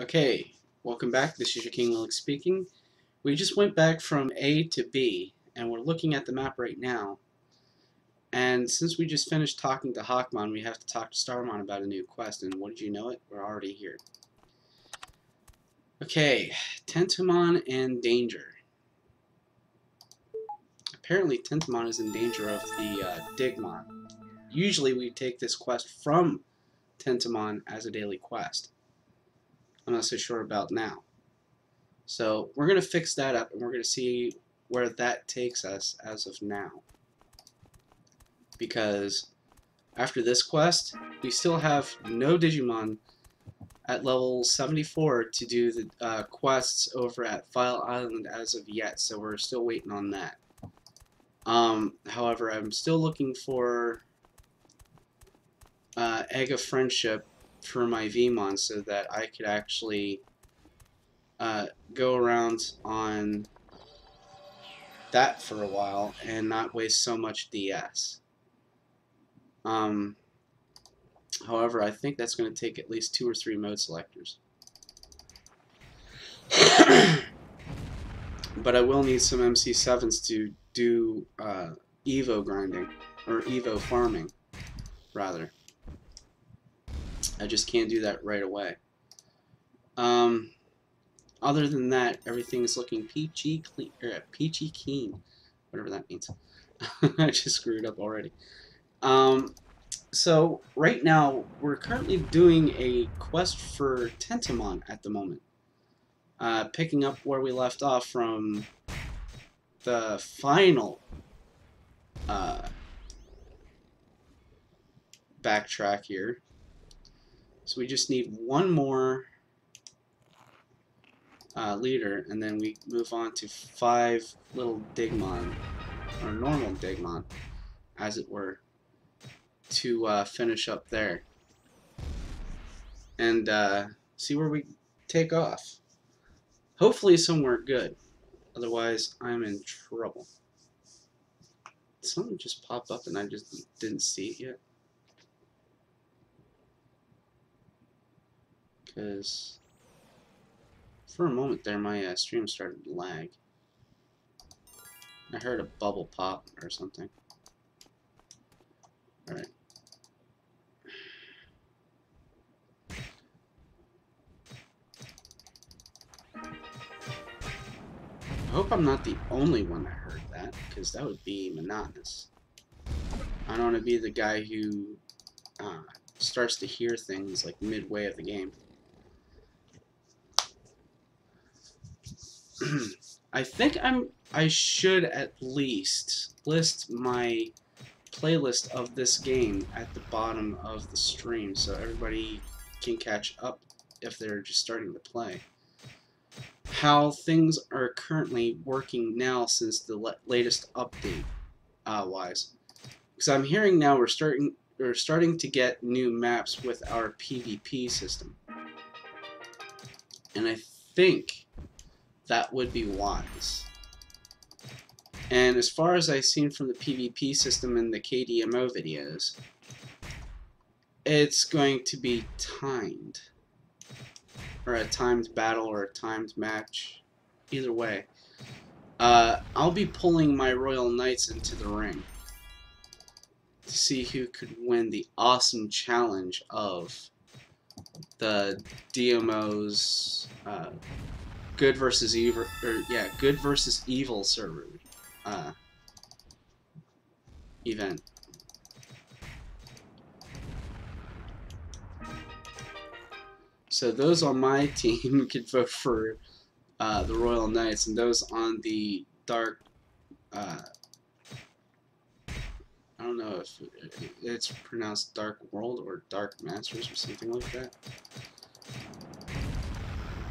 Okay, welcome back. This is your King Lill speaking. We just went back from A to B, and we're looking at the map right now. And since we just finished talking to Hawkmon, we have to talk to Starmon about a new quest, and what did you know it? We're already here. Okay, Tentomon and danger. Apparently Tentomon is in danger of the Digmon. Usually we take this quest from Tentomon as a daily quest. I'm not so sure about now. So we're going to fix that up, and we're going to see where that takes us as of now. Because after this quest, we still have no Digimon at level 74 to do the quests over at File Island as of yet, so we're still waiting on that. However, I'm still looking for Egg of Friendship for my Vmon so that I could actually go around on that for a while and not waste so much DS. However, I think that's going to take at least 2 or 3 mode selectors. But I will need some MC7s to do Evo grinding, or Evo farming, rather. I just can't do that right away. Other than that, everything is looking peachy keen, whatever that means. I just screwed up already. So right now we're currently doing a quest for Tentomon at the moment, picking up where we left off from the final backtrack here. So we just need one more leader, and then we move on to 5 little Digmon, or normal Digmon, as it were, to finish up there and see where we take off. Hopefully somewhere good, otherwise I'm in trouble. Did something just pop up and I just didn't see it yet? Because for a moment there my stream started to lag. I heard a bubble pop or something. Alright. I hope I'm not the only one that heard that, because that would be monotonous. I don't want to be the guy who starts to hear things like midway of the game. I think I should at least list my playlist of this game at the bottom of the stream so everybody can catch up if they're just starting to play. How things are currently working now since the latest update wise. Because I'm hearing now we're starting to get new maps with our PvP system. And I think that would be wise. And as far as I've seen from the PvP system in the DMO videos, it's going to be timed. Or a timed battle or a timed match. Either way. I'll be pulling my Royal Knights into the ring to see who could win the awesome challenge of the DMO's good versus evil, good versus evil server event. So those on my team could vote for the Royal Knights, and those on the Dark, I don't know if it's pronounced Dark World or Dark Masters or something like that.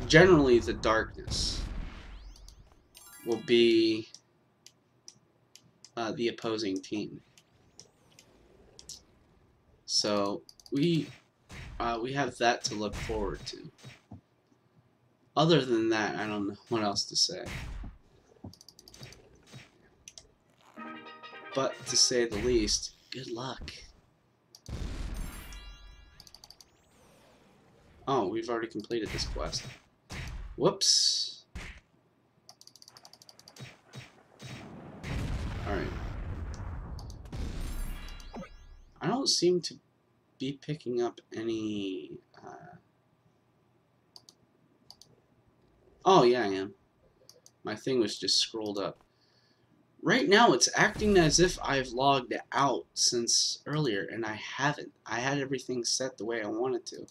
Generally, the Darkness will be the opposing team. So we have that to look forward to. Other than that, I don't know what else to say. But to say the least, good luck. Oh, we've already completed this quest. Whoops. Alright. I don't seem to be picking up any... Oh, yeah, I am. My thing was just scrolled up. Right now, it's acting as if I've logged out since earlier, and I haven't. I had everything set the way I wanted to.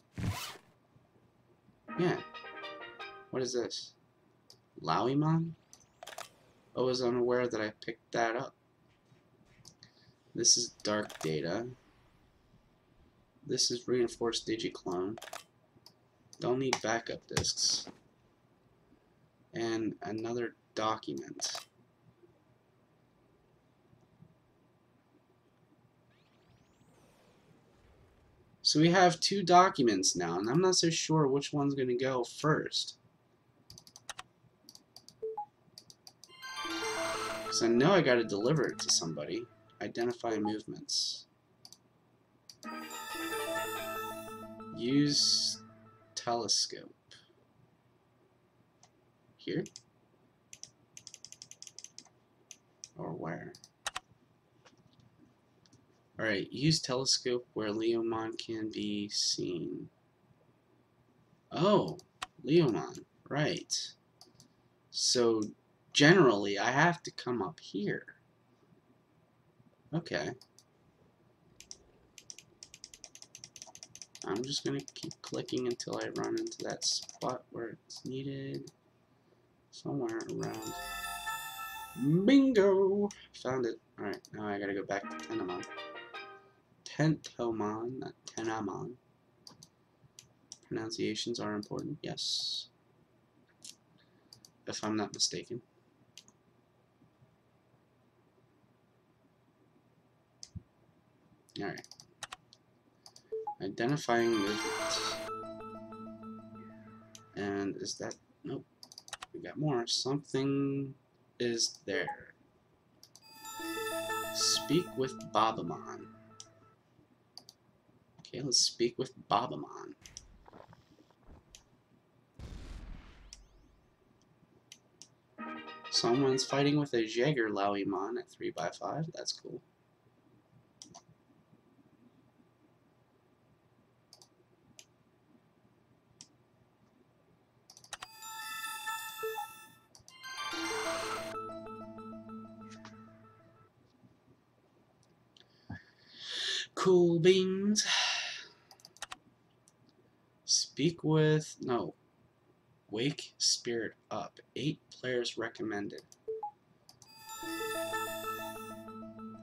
Yeah. What is this? Lowimon? I was unaware that I picked that up. This is dark data. This is reinforced digiclone. Don't need backup disks. And another document. So we have 2 documents now, and I'm not so sure which one's going to go first. Because I know I got to deliver it to somebody. Identify movements. Use telescope. Here? Or where? Alright, use telescope where Leomon can be seen. Oh, Leomon, right. So, generally, I have to come up here. Okay. I'm just gonna keep clicking until I run into that spot where it's needed. Somewhere around. Bingo! Found it. Alright, now I gotta go back to Tenamon. Tentomon, not Tenamon. Pronunciations are important, yes. If I'm not mistaken. Alright. Identifying movement. And is that... Nope. We got more. Something is there. Speak with Babamon. Okay, let's speak with Babamon. Someone's fighting with a Jaeger Lowimon at 3x5. That's cool. Cool beans. Speak with... No. Wake Spirit Up. 8 players recommended.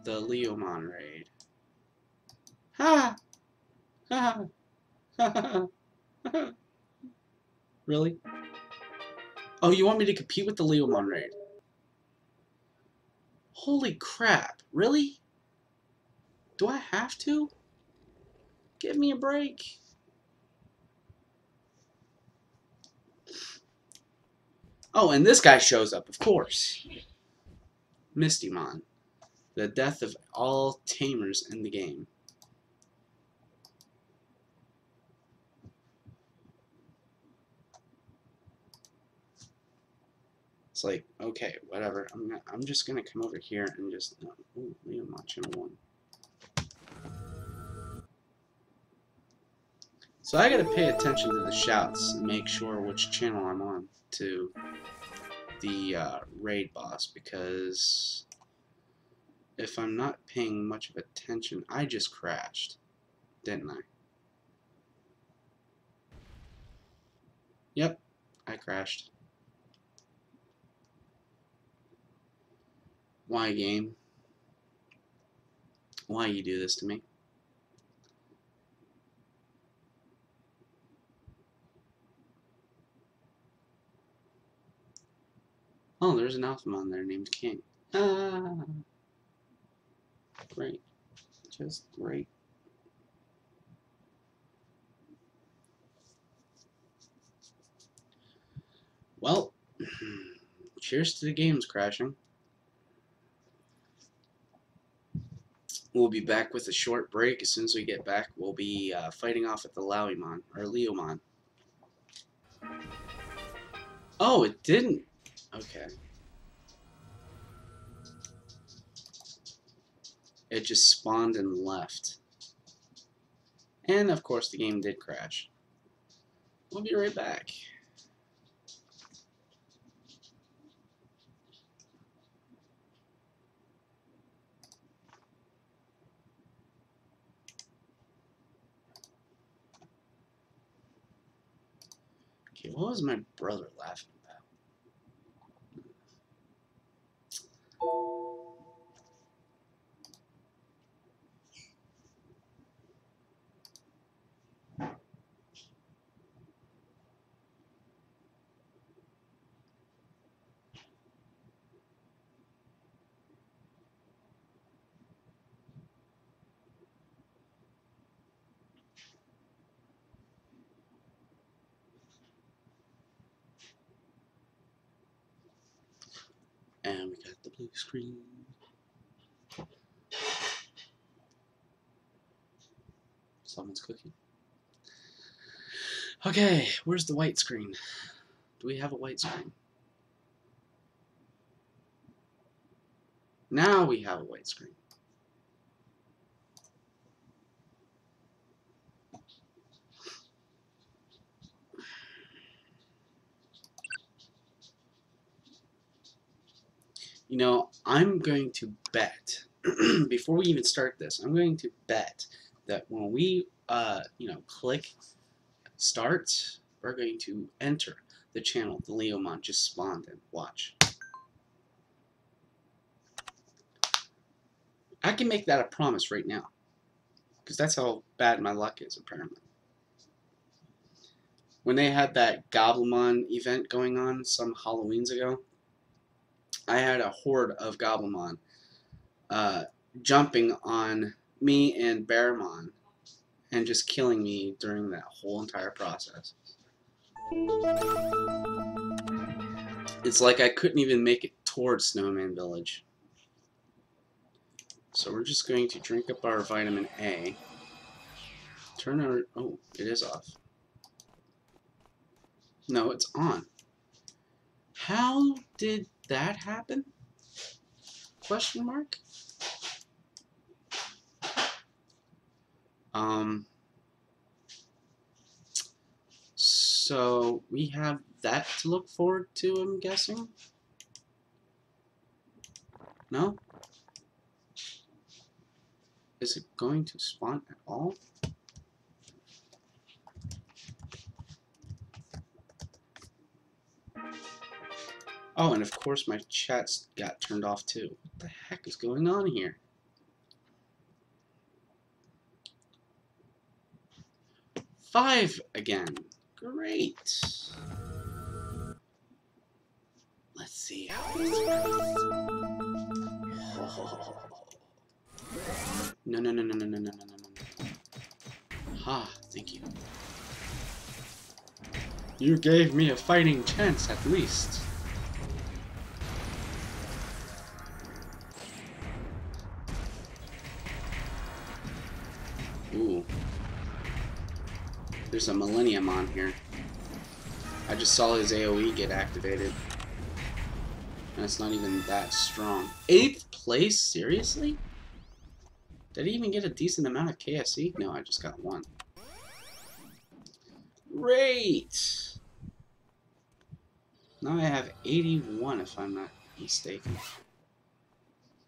The Leomon raid. Ha! Ha! Ha! Ha! Really? Oh, you want me to compete with the Leomon raid? Holy crap. Really? Do I have to? Give me a break. Oh, and this guy shows up, of course. Mistymon. The death of all tamers in the game. It's like, okay, whatever. I'm just gonna come over here and just... Ooh, Leomon channel 1. So I gotta pay attention to the shouts and make sure which channel I'm on to the raid boss, because if I'm not paying much of attention, I just crashed, didn't I? Yep, I crashed. Why, game? Why you do this to me? Oh, there's an Alphamon there named King. Ah, great. Just great. Well, cheers to the games crashing. We'll be back with a short break. As soon as we get back, we'll be fighting off at the Lowimon, or Leomon. Oh, it didn't. Okay. It just spawned and left. And of course the game did crash. We'll be right back. Okay, what was my brother laughing about? And we got the blue screen. Someone's cooking. Okay, where's the white screen? Do we have a white screen? Now we have a white screen. You know, I'm going to bet, before we even start this, I'm going to bet that when we, click start, we're going to enter the channel the Leomon just spawned in. Watch. I can make that a promise right now, because that's how bad my luck is, apparently. When they had that Gobblemon event going on some Halloweens ago, I had a horde of Gobblemon jumping on me and Bearmon and just killing me during that whole entire process. It's like I couldn't even make it towards Snowman Village. So we're just going to drink up our vitamin A. Turn our... Oh, it is off. No, it's on. How did that happen? Question mark? So we have that to look forward to, I'm guessing? No? Is it going to spawn at all? Oh, and of course my chat's got turned off too. What the heck is going on here? Five again. Great. Let's see how this works. Oh. No, no, no, no, no, no, no, no, no, no. Ah, thank you. You gave me a fighting chance at least. Ooh. There's a Millennium on here. I just saw his AoE get activated. And it's not even that strong. 8th place? Seriously? Did he even get a decent amount of KFC? No, I just got 1. Great! Now I have 81 if I'm not mistaken.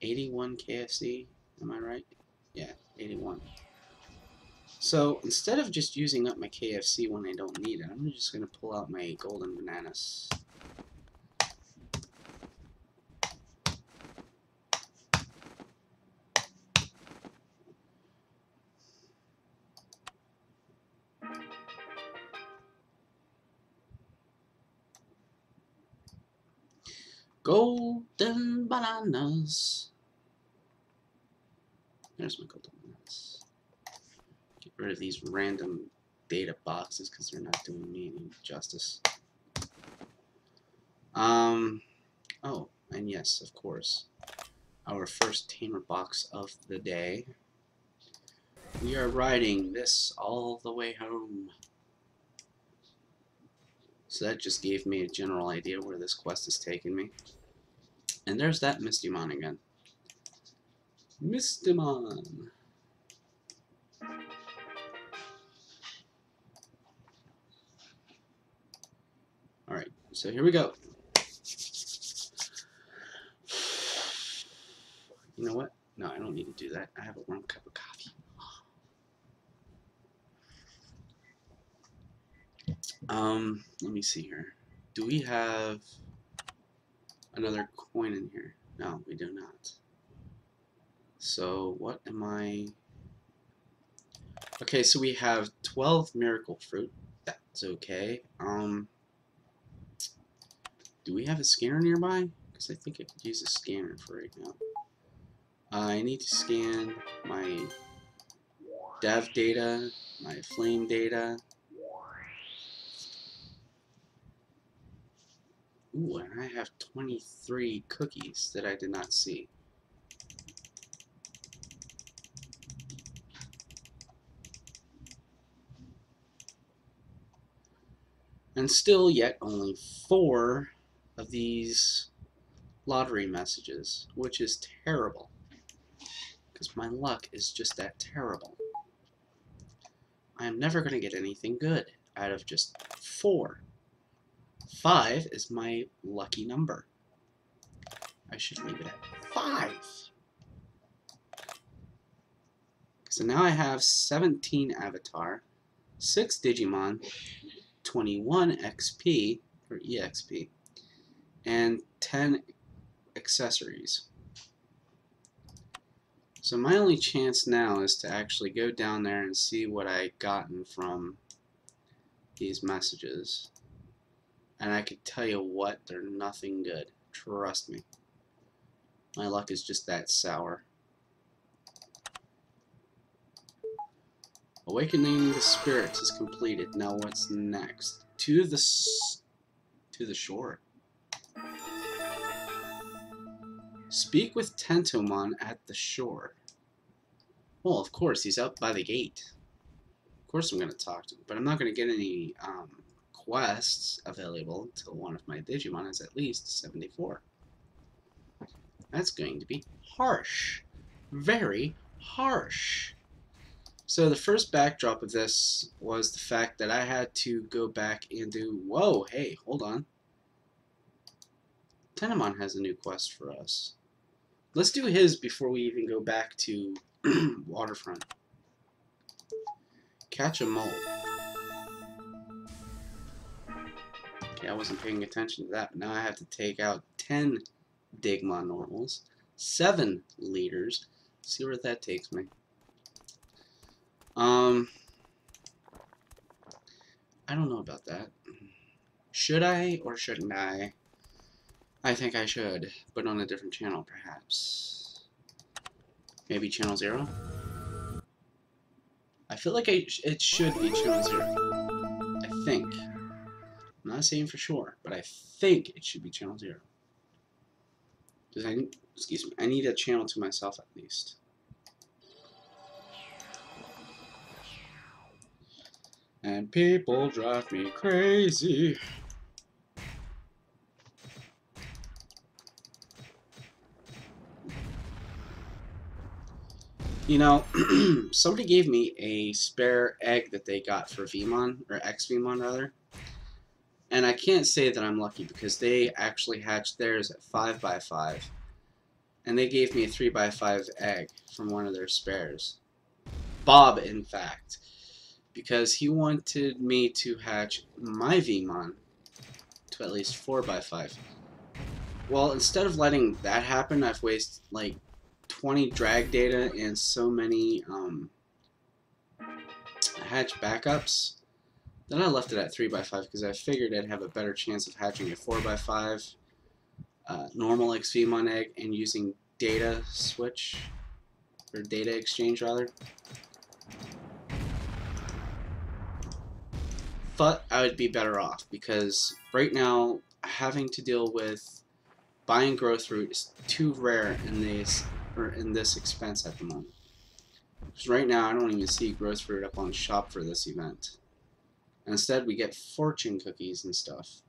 81 KFC, am I right? Yeah, 81. So instead of just using up my KFC when I don't need it, I'm just going to pull out my golden bananas. Golden bananas. There's my golden bananas. Get rid of these random data boxes because they're not doing me any justice. Oh, and yes, of course, our first tamer box of the day. We are riding this all the way home. So that just gave me a general idea where this quest is taking me. And there's that Mistymon again. Mistymon. Alright, so here we go. You know what? No, I don't need to do that. I have a warm cup of coffee. Let me see here. Do we have another coin in here? No, we do not. So what am I... Okay, so we have 12 miracle fruit. That's okay. Do we have a scanner nearby? Because I think I could use a scanner for right now. I need to scan my dev data, my flame data. Ooh, and I have 23 cookies that I did not see. And still yet only 4 of these lottery messages, which is terrible. Because my luck is just that terrible. I am never going to get anything good out of just 4. 5 is my lucky number. I should leave it at 5. So now I have 17 avatar, 6 Digimon, 21 XP, or EXP, and 10 accessories. So my only chance now is to actually go down there and see what I gotten from these messages. And I could tell you what, they're nothing good. Trust me. My luck is just that sour. Awakening the spirits is completed. Now what's next? To the shore. Speak with Tentomon at the shore. Well, of course, he's up by the gate. Of course I'm going to talk to him, but I'm not going to get any quests available until one of my Digimon is at least 74. That's going to be harsh. Very harsh. So the first backdrop of this was the fact that I had to go back and do... Whoa, hey, hold on. Tentomon has a new quest for us. Let's do his before we even go back to Waterfront. Catch a mole. Okay, I wasn't paying attention to that, but now I have to take out 10 Digimon normals, 7 leaders. See where that takes me. I don't know about that. Should I or shouldn't I? I think I should, but on a different channel, perhaps. Maybe channel 0? I feel like it should be channel 0. I think. I'm not saying for sure, but I think it should be channel 0. Because I need a channel to myself at least. And people drive me crazy. You know, somebody gave me a spare egg that they got for VMon, or X-VMon rather. And I can't say that I'm lucky because they actually hatched theirs at 5x5. And they gave me a 3x5 egg from one of their spares. Bob, in fact. Because he wanted me to hatch my VMon to at least 4x5. Well, instead of letting that happen, I've wasted like 20 drag data and so many hatch backups. Then I left it at 3x5 because I figured I'd have a better chance of hatching a 4x5 normal XVMon egg and using data switch, or data exchange rather. But I would be better off because right now having to deal with buying growth root is too rare in this expense at the moment. Because right now I don't even see growth root up on shop for this event. Instead, we get fortune cookies and stuff.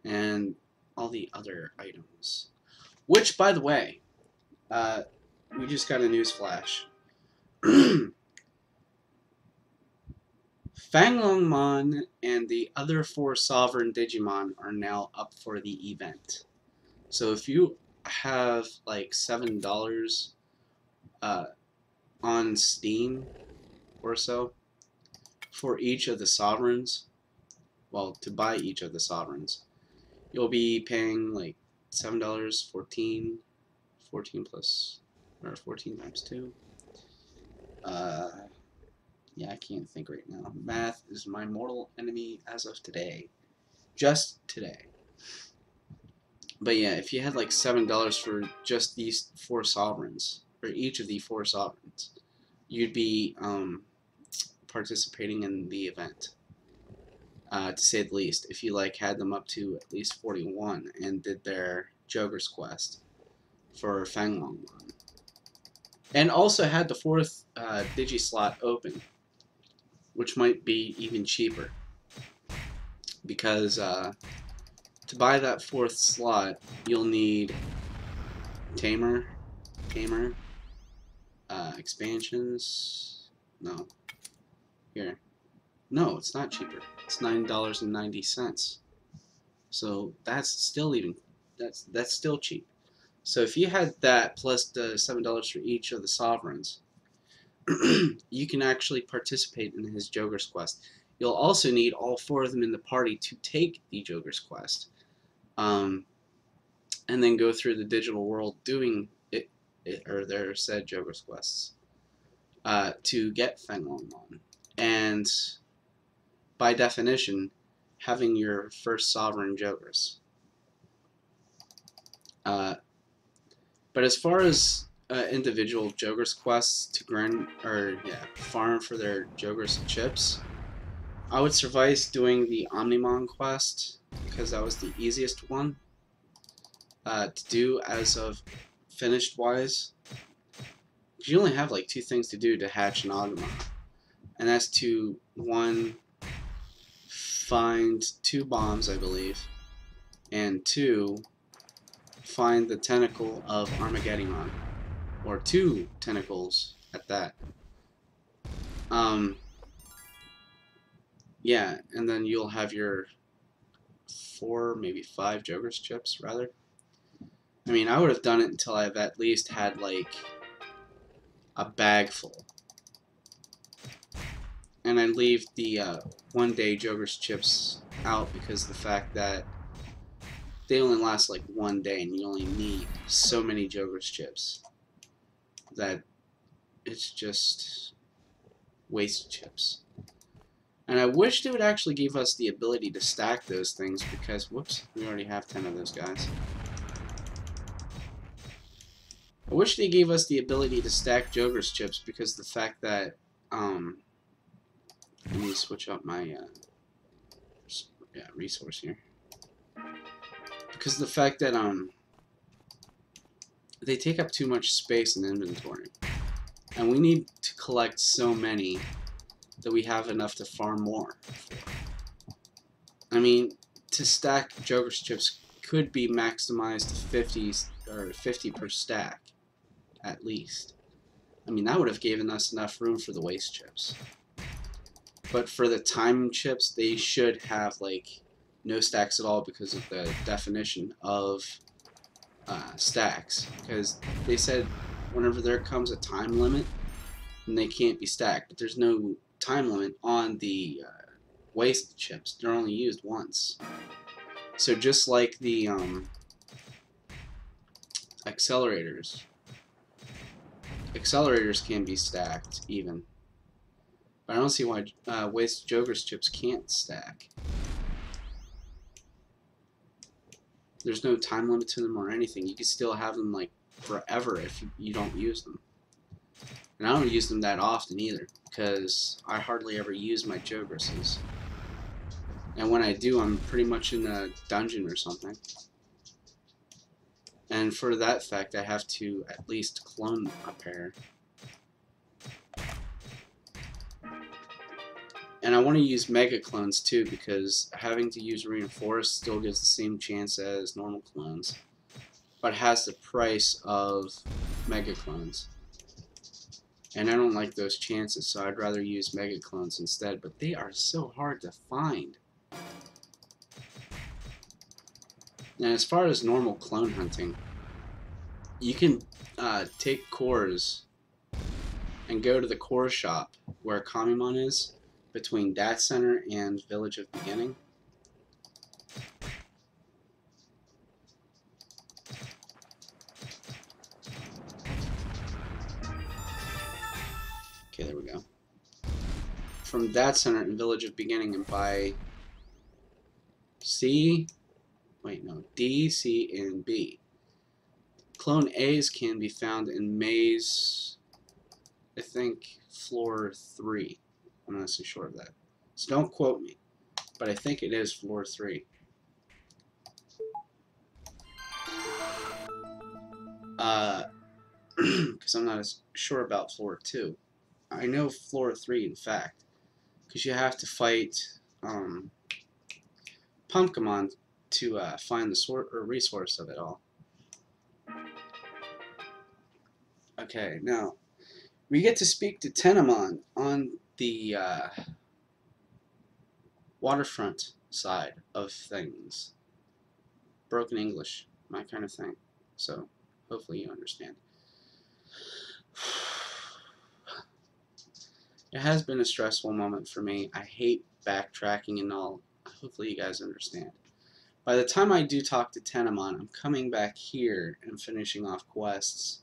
And all the other items. Which, by the way, we just got a news flash. Fanglongmon and the other 4 Sovereign Digimon are now up for the event. So if you have like $7 on Steam or so for each of the Sovereigns, well, to buy each of the Sovereigns, you'll be paying like $7, 14 plus, or 14 times 2. Yeah, I can't think right now. Math is my mortal enemy as of today. Just today. But yeah, if you had like $7 for just these 4 Sovereigns, or each of the 4 Sovereigns, you'd be participating in the event. To say the least, if you like had them up to at least 41 and did their Joker's Quest for Fanglongmon. And also had the 4th Digi slot open, which might be even cheaper. Because to buy that 4th slot, you'll need Tamer, expansions, no, here, no, it's not cheaper, it's $9.90, so that's still that's still cheap. So if you had that plus the $7 for each of the Sovereigns, you can actually participate in his Joker's Quest. You'll also need all 4 of them in the party to take the Joker's Quest. And then go through the digital world doing it or their said Joker's Quests to get Fanglongmon. And by definition, having your first Sovereign Jokers. But as far as individual Joker's Quests to farm for their Joker's chips, I would advise doing the Omnimon quest because that was the easiest one to do as of finished wise. You only have like 2 things to do to hatch an Agumon, and that's to 1, find 2 bombs, I believe, and 2, find the tentacle of Armageddon, or 2 tentacles at that. Yeah, and then you'll have your 4, maybe 5 Joker's chips, rather. I mean, I would have done it until I've at least had, like, a bag full. And I'd leave the 1-day Joker's chips out because of the fact that they only last, like, 1 day, and you only need so many Joker's chips that it's just waste chips. And I wish they would actually give us the ability to stack those things because, whoops, we already have 10 of those guys. I wish they gave us the ability to stack Joker's chips because the fact that, let me switch up my, resource here. Because the fact that, they take up too much space in inventory. And we need to collect so many that we have enough to farm more. I mean, to stack Joker's chips could be maximized to 50 per stack, at least. I mean, that would have given us enough room for the waste chips. But for the time chips, they should have, like, no stacks at all because of the definition of stacks. Because they said whenever there comes a time limit, then they can't be stacked. But there's no time limit on the waste chips. They're only used once. So just like the accelerators can be stacked even. But I don't see why waste Joker's chips can't stack. There's no time limit to them or anything. You can still have them like forever if you don't use them. And I don't use them that often either, because I hardly ever use my Jogresses. And when I do, I'm pretty much in a dungeon or something. And for that fact, I have to at least clone a pair. And I want to use mega clones too, because having to use reinforced still gives the same chance as normal clones, but has the price of mega clones. And I don't like those chances, so I'd rather use mega clones instead, but they are so hard to find. And as far as normal clone hunting, you can take cores and go to the core shop where Kamimon is, between Dat Center and Village of Beginning. Okay, there we go. From Dat Center and Village of Beginning, and buy D, C, and B. Clone A's can be found in maze, I think, floor 3. I'm not so sure of that. So don't quote me, but I think it is floor 3. Because I'm not as sure about floor 2. I know floor 3, in fact, because you have to fight Pumpkemon to find the resource of it all. Okay, now we get to speak to Tenamon on the waterfront side of things. Broken English, my kind of thing. So hopefully you understand. It has been a stressful moment for me. I hate backtracking and all. Hopefully you guys understand. By the time I do talk to Tenamon, I'm coming back here and finishing off quests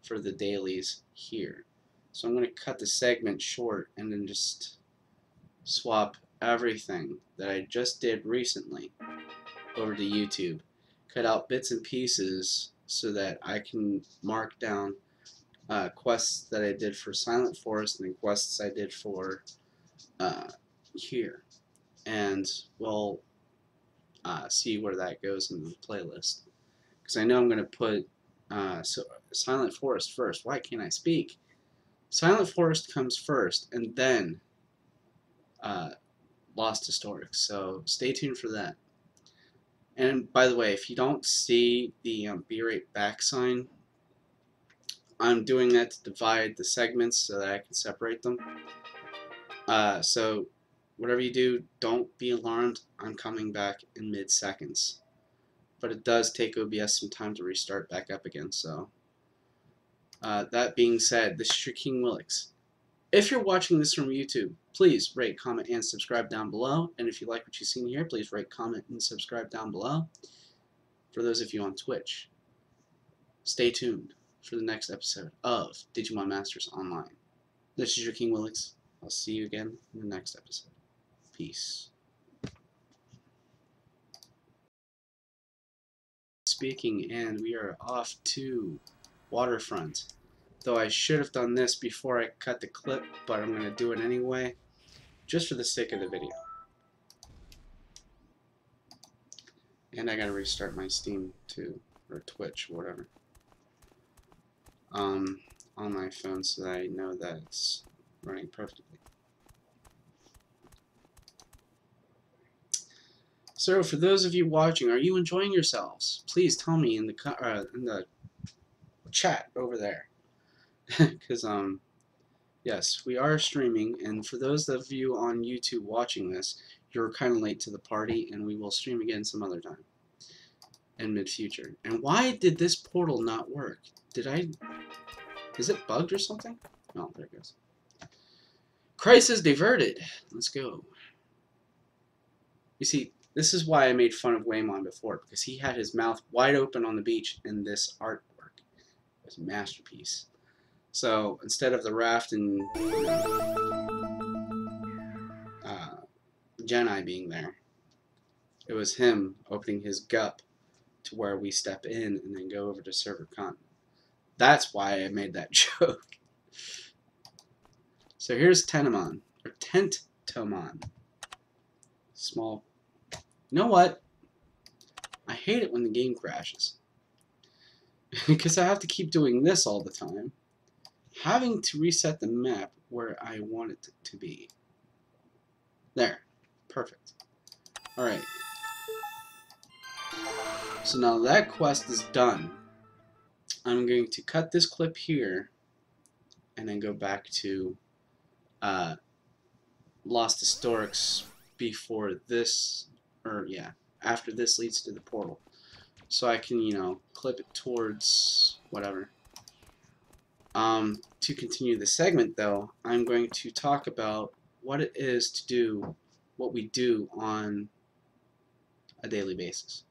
for the dailies here. So I'm going to cut the segment short and then just swap everything that I just did recently over to YouTube. Cut out bits and pieces so that I can mark down quests that I did for Silent Forest and then quests I did for here. And we'll see where that goes in the playlist. Because I know I'm going to put Silent Forest first. Why can't I speak? Silent Forest comes first, and then Lost Historic. So stay tuned for that. And by the way, if you don't see the B-rate back sign, I'm doing that to divide the segments so that I can separate them. So whatever you do, don't be alarmed. I'm coming back in mid-seconds. But it does take OBS some time to restart back up again. So that being said, this is your King Willix. If you're watching this from YouTube, please rate, comment, and subscribe down below. And if you like what you've seen here, please rate, comment, and subscribe down below. For those of you on Twitch, stay tuned for the next episode of Digimon Masters Online. This is your King Willix. I'll see you again in the next episode. Peace. Speaking, and we are off to Waterfront. Though I should have done this before I cut the clip, but I'm going to do it anyway, just for the sake of the video. And I got to restart my Steam too, or Twitch, or whatever, on my phone so that I know that it's running perfectly. So, for those of you watching, are you enjoying yourselves? Please tell me in the chat over there. Because yes, we are streaming, and for those of you on YouTube watching this, you're kind of late to the party, and we will stream again some other time in mid-future. And why did this portal not work? Is it bugged or something? Oh, there it goes. Crisis diverted. Let's go. You see, this is why I made fun of Waymon before, because he had his mouth wide open on the beach in this artwork. It was a masterpiece. So instead of the raft and Genai being there, it was him opening his gup to where we step in and then go over to Server Con. That's why I made that joke. So here's Tenamon, or Tentomon. Small. You know what? I hate it when the game crashes. Because I have to keep doing this all the time. Having to reset the map where I want it to be. There. Perfect. Alright. So now that quest is done, I'm going to cut this clip here and then go back to Lost Historics before this, or yeah, after this leads to the portal. So I can, you know, clip it towards whatever. To continue the segment, though, I'm going to talk about what it is to do what we do on a daily basis.